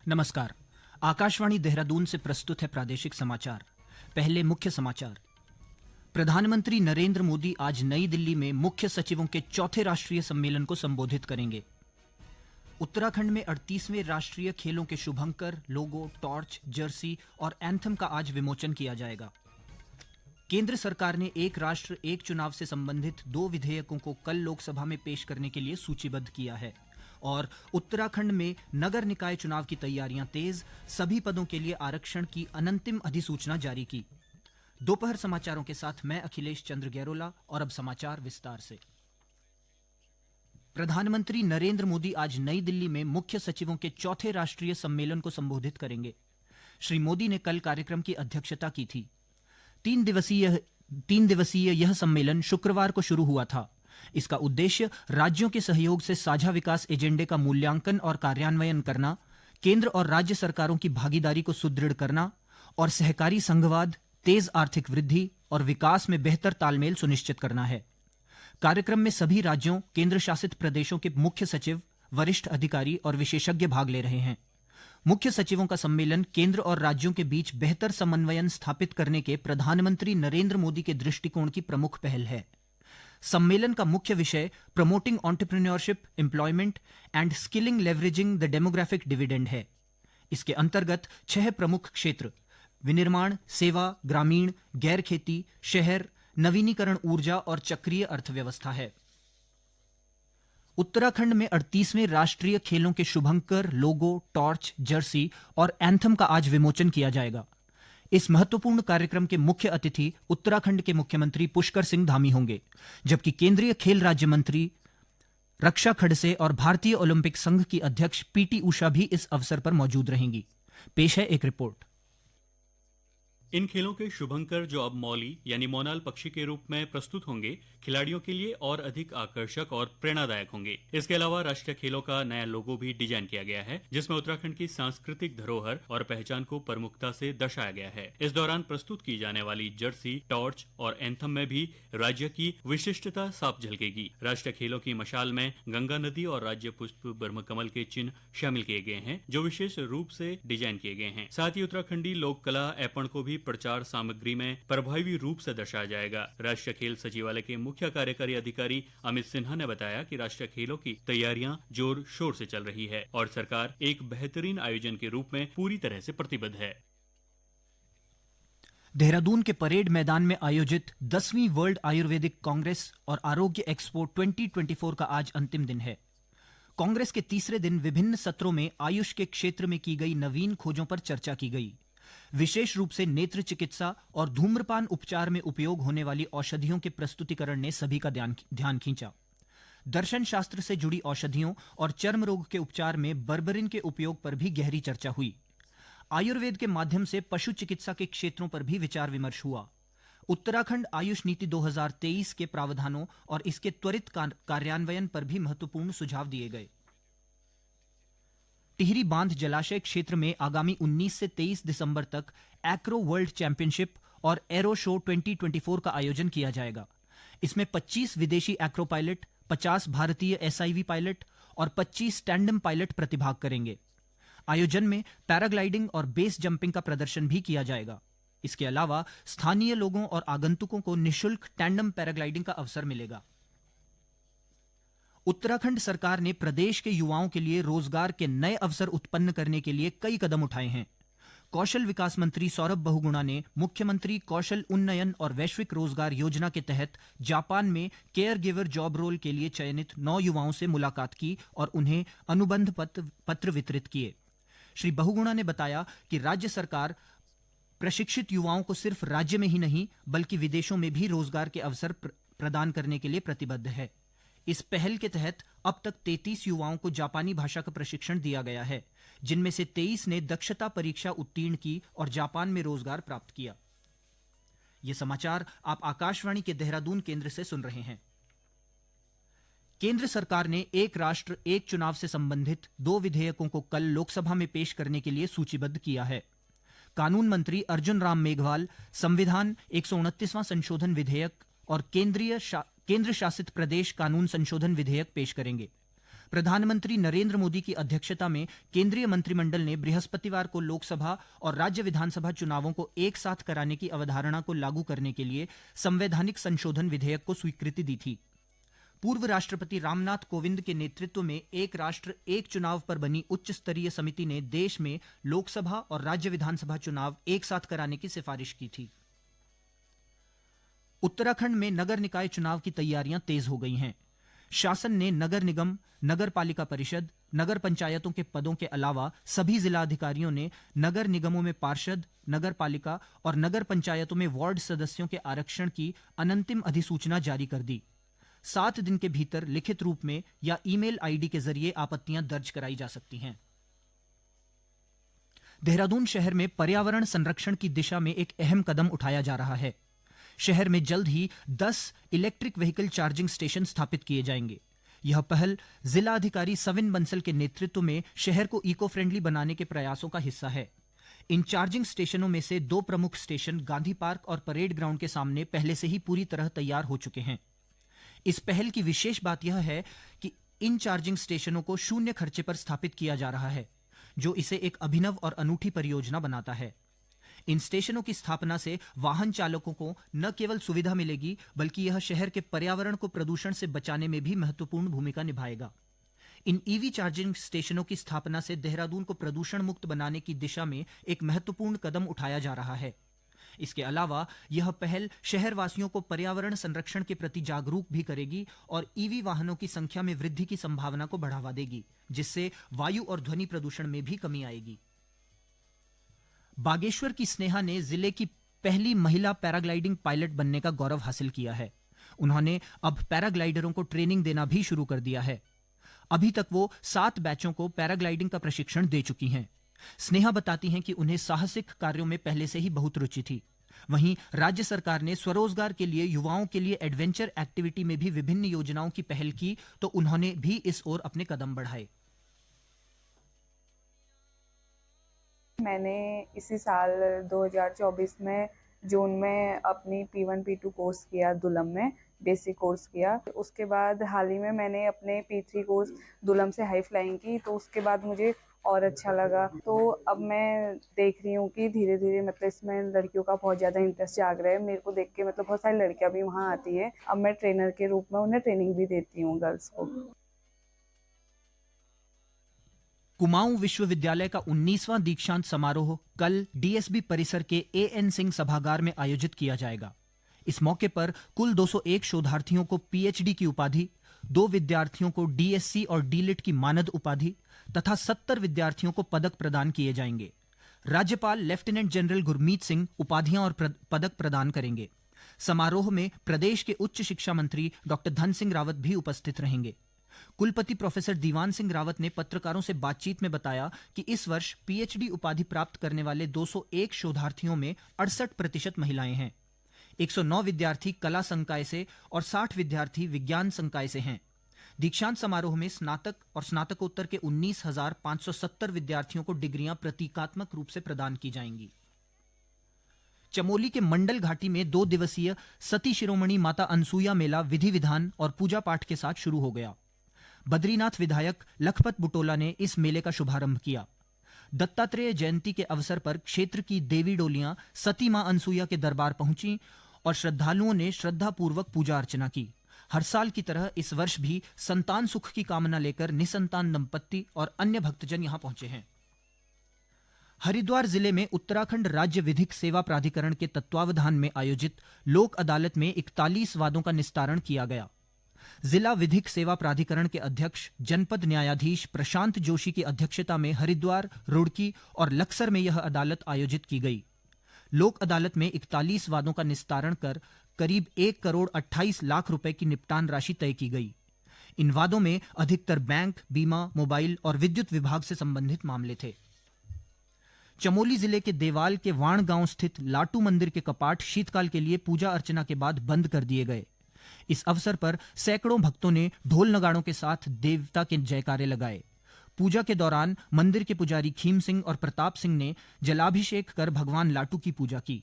नमस्कार। आकाशवाणी देहरादून से प्रस्तुत है प्रादेशिक समाचार। पहले मुख्य समाचार। प्रधानमंत्री नरेंद्र मोदी आज नई दिल्ली में मुख्य सचिवों के चौथे राष्ट्रीय सम्मेलन को संबोधित करेंगे। उत्तराखंड में 38वें राष्ट्रीय खेलों के शुभंकर, लोगो, टॉर्च, जर्सी और एंथम का आज विमोचन किया जाएगा। केंद्र सरकार ने एक राष्ट्र एक चुनाव से संबंधित 2 विधेयकों को कल लोकसभा में पेश करने के लिए सूचीबद्ध किया है। और उत्तराखंड में नगर निकाय चुनाव की तैयारियां तेज, सभी पदों के लिए आरक्षण की अनंतिम अधिसूचना जारी की। दोपहर समाचारों के साथ मैं अखिलेश चंद्र गैरोला और अब समाचार विस्तार से। प्रधानमंत्री नरेंद्र मोदी आज नई दिल्ली में मुख्य सचिवों के चौथे राष्ट्रीय सम्मेलन को संबोधित करेंगे। श्री मोदी ने कल कार्यक्रम की अध्यक्षता की थी। 3 दिवसीय यह सम्मेलन शुक्रवार को शुरू हुआ था। इसका उद्देश्य राज्यों के सहयोग से साझा विकास एजेंडे का मूल्यांकन और कार्यान्वयन करना, केंद्र और राज्य सरकारों की भागीदारी को सुदृढ़ करना और सहकारी संघवाद, तेज आर्थिक वृद्धि और विकास में बेहतर तालमेल सुनिश्चित करना है। कार्यक्रम में सभी राज्यों, केंद्र शासित प्रदेशों के मुख्य सचिव, वरिष्ठ अधिकारी और विशेषज्ञ भाग ले रहे हैं। मुख्य सचिवों का सम्मेलन केंद्र और राज्यों के बीच बेहतर समन्वयन स्थापित करने के प्रधानमंत्री नरेंद्र मोदी के दृष्टिकोण की प्रमुख पहल है। सम्मेलन का मुख्य विषय promoting entrepreneurship, employment and skilling leveraging the demographic dividend है। इसके अंतर्गत 6 प्रमुख क्षेत्र विनिर्माण, सेवा, ग्रामीण, गैर खेती, शहर, नवीनीकरण ऊर्जा और चक्रीय अर्थव्यवस्था है। उत्तराखंड में 38वें राष्ट्रीय खेलों के शुभंकर, लोगो, टॉर्च, जर्सी और एंथम का आज विमोचन किया जाएगा। इस महत्वपूर्ण कार्यक्रम के मुख्य अतिथि उत्तराखंड के मुख्यमंत्री पुष्कर सिंह धामी होंगे, जबकि केंद्रीय खेल राज्य मंत्री रक्षा खड़से और भारतीय ओलंपिक संघ की अध्यक्ष पीटी उषा भी इस अवसर पर मौजूद रहेंगी। पेश है एक रिपोर्ट। इन खेलों के शुभंकर, जो अब मौली यानी मोनाल पक्षी के रूप में प्रस्तुत होंगे, खिलाड़ियों के लिए और अधिक आकर्षक और प्रेरणादायक होंगे। इसके अलावा राष्ट्रीय खेलों का नया लोगो भी डिजाइन किया गया है, जिसमें उत्तराखंड की सांस्कृतिक धरोहर और पहचान को प्रमुखता से दर्शाया गया है। इस दौरान प्रस्तुत की जाने वाली जर्सी, टॉर्च और एंथम में भी राज्य की विशिष्टता साफ झलकेगी। राष्ट्रीय खेलों की मशाल में गंगा नदी और राज्य पुष्प ब्रह्मकमल के चिन्ह शामिल किए गए हैं, जो विशेष रूप से डिजाइन किए गए हैं। साथ ही उत्तराखंडी लोक कला ऐपण को भी प्रचार सामग्री में प्रभावी रूप से दर्शाया जाएगा। राष्ट्रीय खेल सचिवालय के मुख्य कार्यकारी अधिकारी अमित सिन्हा ने बताया कि राष्ट्रीय खेलों की तैयारियां जोर शोर से चल रही है और सरकार एक बेहतरीन आयोजन के रूप में पूरी तरह से प्रतिबद्ध है। देहरादून के परेड मैदान में आयोजित 10वीं वर्ल्ड आयुर्वेदिक कांग्रेस और आरोग्य एक्सपो 2024 का आज अंतिम दिन है। कांग्रेस के तीसरे दिन विभिन्न सत्रों में आयुष के क्षेत्र में की गई नवीन खोजों पर चर्चा की गई। विशेष रूप से नेत्र चिकित्सा और धूम्रपान उपचार में उपयोग होने वाली औषधियों के प्रस्तुतिकरण ने सभी का ध्यान खींचा। दर्शन शास्त्र से जुड़ी औषधियों और चर्म रोग के उपचार में बर्बरिन के उपयोग पर भी गहरी चर्चा हुई। आयुर्वेद के माध्यम से पशु चिकित्सा के क्षेत्रों पर भी विचार विमर्श हुआ। उत्तराखंड आयुष नीति 2023 के प्रावधानों और इसके त्वरित कार्यान्वयन पर भी महत्वपूर्ण सुझाव दिए गए। टिहरी बांध जलाशय क्षेत्र में आगामी 19 से 23 दिसंबर तक एक्रो वर्ल्ड चैंपियनशिप और एरो शो 2024 का आयोजन किया जाएगा। इसमें 25 विदेशी एक्रो पायलट, 50 भारतीय एसआईवी पायलट और 25 टैंडम पायलट प्रतिभाग करेंगे। आयोजन में पैराग्लाइडिंग और बेस जंपिंग का प्रदर्शन भी किया जाएगा। इसके अलावा स्थानीय लोगों और आगंतुकों को निःशुल्क टैंडम पैराग्लाइडिंग का अवसर मिलेगा। उत्तराखंड सरकार ने प्रदेश के युवाओं के लिए रोजगार के नए अवसर उत्पन्न करने के लिए कई कदम उठाए हैं। कौशल विकास मंत्री सौरभ बहुगुणा ने मुख्यमंत्री कौशल उन्नयन और वैश्विक रोजगार योजना के तहत जापान में केयर गिवर जॉब रोल के लिए चयनित 9 युवाओं से मुलाकात की और उन्हें अनुबंध पत्र वितरित किए। श्री बहुगुणा ने बताया कि राज्य सरकार प्रशिक्षित युवाओं को सिर्फ राज्य में ही नहीं बल्कि विदेशों में भी रोजगार के अवसर प्रदान करने के लिए प्रतिबद्ध है। इस पहल के तहत अब तक 33 युवाओं को जापानी भाषा का प्रशिक्षण दिया गया है, जिनमें से 23 ने दक्षता परीक्षा उत्तीर्ण की और जापान में रोजगार प्राप्त किया। ये समाचार आप आकाशवाणी के देहरादून केंद्र से सुन रहे हैं। केंद्र सरकार ने एक राष्ट्र एक चुनाव से संबंधित 2 विधेयकों को कल लोकसभा में पेश करने के लिए सूचीबद्ध किया है। कानून मंत्री अर्जुन राम मेघवाल संविधान 129वां संशोधन विधेयक और केंद्र शासित प्रदेश कानून संशोधन विधेयक पेश करेंगे। प्रधानमंत्री नरेंद्र मोदी की अध्यक्षता में केंद्रीय मंत्रिमंडल ने बृहस्पतिवार को लोकसभा और राज्य विधानसभा चुनावों को एक साथ कराने की अवधारणा को लागू करने के लिए संवैधानिक संशोधन विधेयक को स्वीकृति दी थी। पूर्व राष्ट्रपति रामनाथ कोविंद के नेतृत्व में एक राष्ट्र एक चुनाव पर बनी उच्च स्तरीय समिति ने देश में लोकसभा और राज्य विधानसभा चुनाव एक साथ कराने की सिफारिश की थी। उत्तराखंड में नगर निकाय चुनाव की तैयारियां तेज हो गई हैं। शासन ने नगर निगम, नगर पालिका परिषद, नगर पंचायतों के पदों के अलावा सभी जिला अधिकारियों ने नगर निगमों में पार्षद, नगर पालिका और नगर पंचायतों में वार्ड सदस्यों के आरक्षण की अनंतिम अधिसूचना जारी कर दी। 7 दिन के भीतर लिखित रूप में या ईमेल आईडी के जरिए आपत्तियां दर्ज कराई जा सकती हैं। देहरादून शहर में पर्यावरण संरक्षण की दिशा में एक अहम कदम उठाया जा रहा है। शहर में जल्द ही 10 इलेक्ट्रिक व्हीकल चार्जिंग स्टेशन स्थापित किए जाएंगे। यह पहल जिला अधिकारी सविन बंसल के नेतृत्व में शहर को इको फ्रेंडली बनाने के प्रयासों का हिस्सा है। इन चार्जिंग स्टेशनों में से 2 प्रमुख स्टेशन गांधी पार्क और परेड ग्राउंड के सामने पहले से ही पूरी तरह तैयार हो चुके हैं। इस पहल की विशेष बात यह है कि इन चार्जिंग स्टेशनों को शून्य खर्चे पर स्थापित किया जा रहा है, जो इसे एक अभिनव और अनूठी परियोजना बनाता है। इन स्टेशनों की स्थापना से वाहन चालकों को न केवल सुविधा मिलेगी, बल्कि यह शहर के पर्यावरण को प्रदूषण से बचाने में भी महत्वपूर्ण भूमिका निभाएगा। इन ईवी चार्जिंग स्टेशनों की स्थापना से देहरादून को प्रदूषण मुक्त बनाने की दिशा में एक महत्वपूर्ण कदम उठाया जा रहा है। इसके अलावा यह पहल शहरवासियों को पर्यावरण संरक्षण के प्रति जागरूक भी करेगी और ईवी वाहनों की संख्या में वृद्धि की संभावना को बढ़ावा देगी, जिससे वायु और ध्वनि प्रदूषण में भी कमी आएगी। बागेश्वर की स्नेहा ने जिले की पहली महिला पैराग्लाइडिंग पायलट बनने का गौरव हासिल किया है। उन्होंने अब पैराग्लाइडरों को ट्रेनिंग देना भी शुरू कर दिया है। अभी तक वो 7 बैचों को पैराग्लाइडिंग का प्रशिक्षण दे चुकी हैं। स्नेहा बताती हैं कि उन्हें साहसिक कार्यों में पहले से ही बहुत रुचि थी। वहीं राज्य सरकार ने स्वरोजगार के लिए युवाओं के लिए एडवेंचर एक्टिविटी में भी विभिन्न योजनाओं की पहल की, तो उन्होंने भी इस ओर अपने कदम बढ़ाए। मैंने इसी साल 2024 में जून में अपनी P1 P2 कोर्स किया दुलम में, बेसिक कोर्स किया। उसके बाद हाल ही में मैंने अपने P3 कोर्स दुलम से हाई फ्लाइंग की, तो उसके बाद मुझे और अच्छा लगा। तो अब मैं देख रही हूँ कि धीरे धीरे मतलब इसमें लड़कियों का बहुत ज़्यादा इंटरेस्ट जाग रहा है। मेरे को देख के मतलब बहुत सारी लड़कियाँ भी वहाँ आती है। अब मैं ट्रेनर के रूप में उन्हें ट्रेनिंग भी देती हूँ गर्ल्स को। कुमाऊं विश्वविद्यालय का 19वां दीक्षांत समारोह कल डीएसबी परिसर के एएन सिंह सभागार में आयोजित किया जाएगा। इस मौके पर कुल 201 शोधार्थियों को पीएचडी की उपाधि, 2 विद्यार्थियों को डीएससी और डीलिट की मानद उपाधि तथा 70 विद्यार्थियों को पदक प्रदान किए जाएंगे। राज्यपाल लेफ्टिनेंट जनरल गुरमीत सिंह उपाधियां और पदक प्रदान करेंगे। समारोह में प्रदेश के उच्च शिक्षा मंत्री डॉक्टर धन सिंह रावत भी उपस्थित रहेंगे। कुलपति प्रोफेसर दीवान सिंह रावत ने पत्रकारों से बातचीत में बताया कि इस वर्ष पीएचडी उपाधि प्राप्त करने वाले 201 शोधार्थियों में 68% महिलाएं हैं। 109 विद्यार्थी कला संकाय से और 60 विद्यार्थी विज्ञान संकाय से हैं। दीक्षांत समारोह में स्नातक और स्नातकोत्तर के 19,570 विद्यार्थियों को डिग्रियां प्रतीकात्मक रूप से प्रदान की जाएंगी। चमोली के मंडल घाटी में 2 दिवसीय सती शिरोमणि माता अनसुईया मेला विधि विधान और पूजा पाठ के साथ शुरू हो गया। बद्रीनाथ विधायक लखपत बुटोला ने इस मेले का शुभारंभ किया। दत्तात्रेय जयंती के अवसर पर क्षेत्र की देवी डोलियां सती मां अनसुईया के दरबार पहुंची और श्रद्धालुओं ने श्रद्धापूर्वक पूजा अर्चना की। हर साल की तरह इस वर्ष भी संतान सुख की कामना लेकर निसंतान दंपत्ति और अन्य भक्तजन यहां पहुंचे हैं। हरिद्वार जिले में उत्तराखंड राज्य विधिक सेवा प्राधिकरण के तत्वावधान में आयोजित लोक अदालत में 41 वादों का निस्तारण किया गया। जिला विधिक सेवा प्राधिकरण के अध्यक्ष जनपद न्यायाधीश प्रशांत जोशी की अध्यक्षता में हरिद्वार, रुड़की और लक्सर में यह अदालत आयोजित की गई। लोक अदालत में 41 वादों का निस्तारण कर करीब 1 करोड़ 28 लाख रुपए की निपटान राशि तय की गई। इन वादों में अधिकतर बैंक, बीमा, मोबाइल और विद्युत विभाग से संबंधित मामले थे। चमोली जिले के देवाल के वाण गांव स्थित लाटू मंदिर के कपाट शीतकाल के लिए पूजा अर्चना के बाद बंद कर दिए गए। इस अवसर पर सैकड़ों भक्तों ने ढोल नगाड़ों के साथ देवता के जयकारे लगाए। पूजा के दौरान मंदिर के पुजारी खीम सिंह और प्रताप सिंह ने जलाभिषेक कर भगवान लाटू की पूजा की।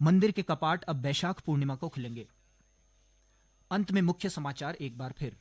मंदिर के कपाट अब वैशाख पूर्णिमा को खुलेंगे। अंत में मुख्य समाचार एक बार फिर।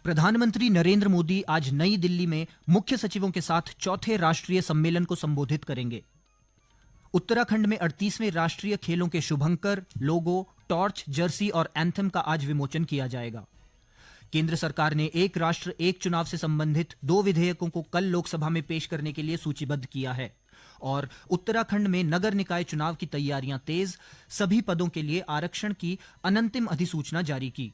प्रधानमंत्री नरेंद्र मोदी आज नई दिल्ली में मुख्य सचिवों के साथ चौथे राष्ट्रीय सम्मेलन को संबोधित करेंगे। उत्तराखंड में 38वें राष्ट्रीय खेलों के शुभंकर, लोगो, टॉर्च, जर्सी और एंथम का आज विमोचन किया जाएगा। केंद्र सरकार ने एक राष्ट्र एक चुनाव से संबंधित 2 विधेयकों को कल लोकसभा में पेश करने के लिए सूचीबद्ध किया है और उत्तराखंड में नगर निकाय चुनाव की तैयारियां तेज, सभी पदों के लिए आरक्षण की अनंतिम अधिसूचना जारी की।